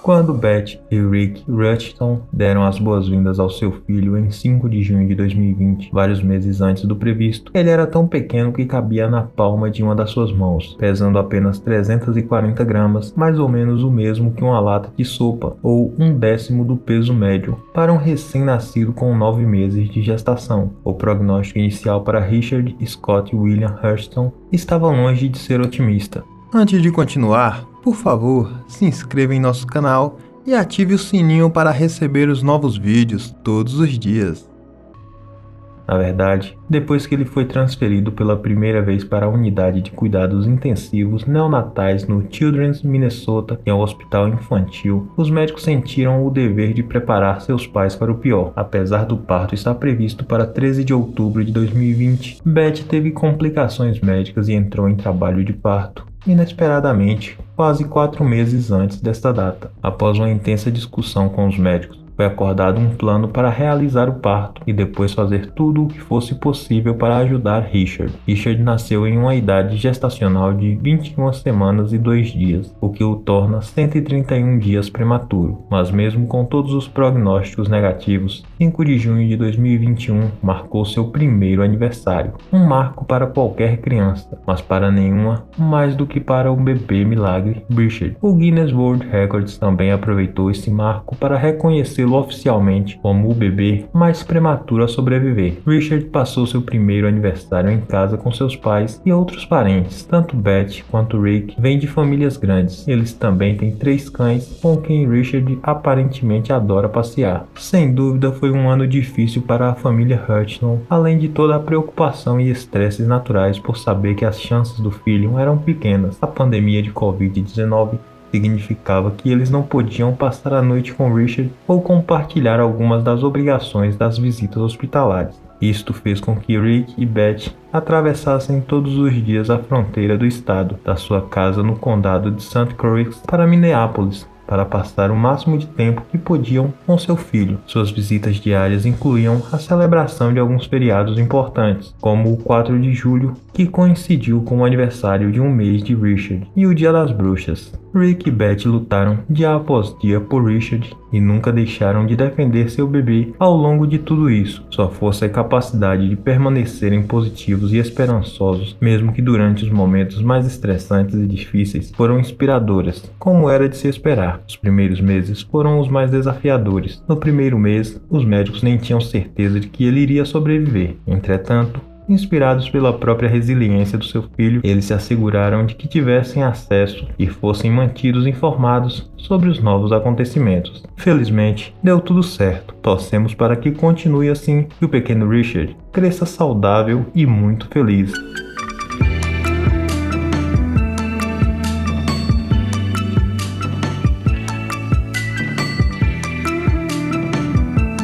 Quando Beth e Rick Rushton deram as boas-vindas ao seu filho em 5 de junho de 2020, vários meses antes do previsto, ele era tão pequeno que cabia na palma de uma das suas mãos, pesando apenas 340 gramas, mais ou menos o mesmo que uma lata de sopa, ou 1/10 do peso médio, para um recém-nascido com 9 meses de gestação. O prognóstico inicial para Richard Scott William Rushton estava longe de ser otimista. Antes de continuar, por favor, se inscreva em nosso canal e ative o sininho para receber os novos vídeos todos os dias. Na verdade, depois que ele foi transferido pela primeira vez para a unidade de cuidados intensivos neonatais no Children's Minnesota, em um hospital infantil, os médicos sentiram o dever de preparar seus pais para o pior. Apesar do parto estar previsto para 13 de outubro de 2020, Beth teve complicações médicas e entrou em trabalho de parto inesperadamente, quase 4 meses antes desta data. Após uma intensa discussão com os médicos, foi acordado um plano para realizar o parto e depois fazer tudo o que fosse possível para ajudar Richard. Richard nasceu em uma idade gestacional de 21 semanas e 2 dias, o que o torna 131 dias prematuro. Mas mesmo com todos os prognósticos negativos, 5 de junho de 2021 marcou seu primeiro aniversário. Um marco para qualquer criança, mas para nenhuma mais do que para o bebê milagre Richard. O Guinness World Records também aproveitou esse marco para reconhecê-lo oficialmente como o bebê mais prematuro a sobreviver. Richard passou seu primeiro aniversário em casa com seus pais e outros parentes. Tanto Beth quanto Rick vêm de famílias grandes. Eles também têm 3 cães com quem Richard aparentemente adora passear. Sem dúvida foi um ano difícil para a família Rushton, além de toda a preocupação e estresses naturais por saber que as chances do filho eram pequenas. A pandemia de Covid-19 significava que eles não podiam passar a noite com Richard ou compartilhar algumas das obrigações das visitas hospitalares. Isto fez com que Rick e Beth atravessassem todos os dias a fronteira do estado, da sua casa no condado de St. Croix para Minneapolis, para passar o máximo de tempo que podiam com seu filho. Suas visitas diárias incluíam a celebração de alguns feriados importantes, como o 4 de julho, que coincidiu com o aniversário de um mês de Richard, e o Dia das Bruxas. Rick e Beth lutaram dia após dia por Richard e nunca deixaram de defender seu bebê ao longo de tudo isso. Sua força e capacidade de permanecerem positivos e esperançosos, mesmo que durante os momentos mais estressantes e difíceis, foram inspiradoras, como era de se esperar. Os primeiros meses foram os mais desafiadores. No primeiro mês, os médicos nem tinham certeza de que ele iria sobreviver. Entretanto, inspirados pela própria resiliência do seu filho, eles se asseguraram de que tivessem acesso e fossem mantidos informados sobre os novos acontecimentos. Felizmente, deu tudo certo. Torcemos para que continue assim e o pequeno Richard cresça saudável e muito feliz.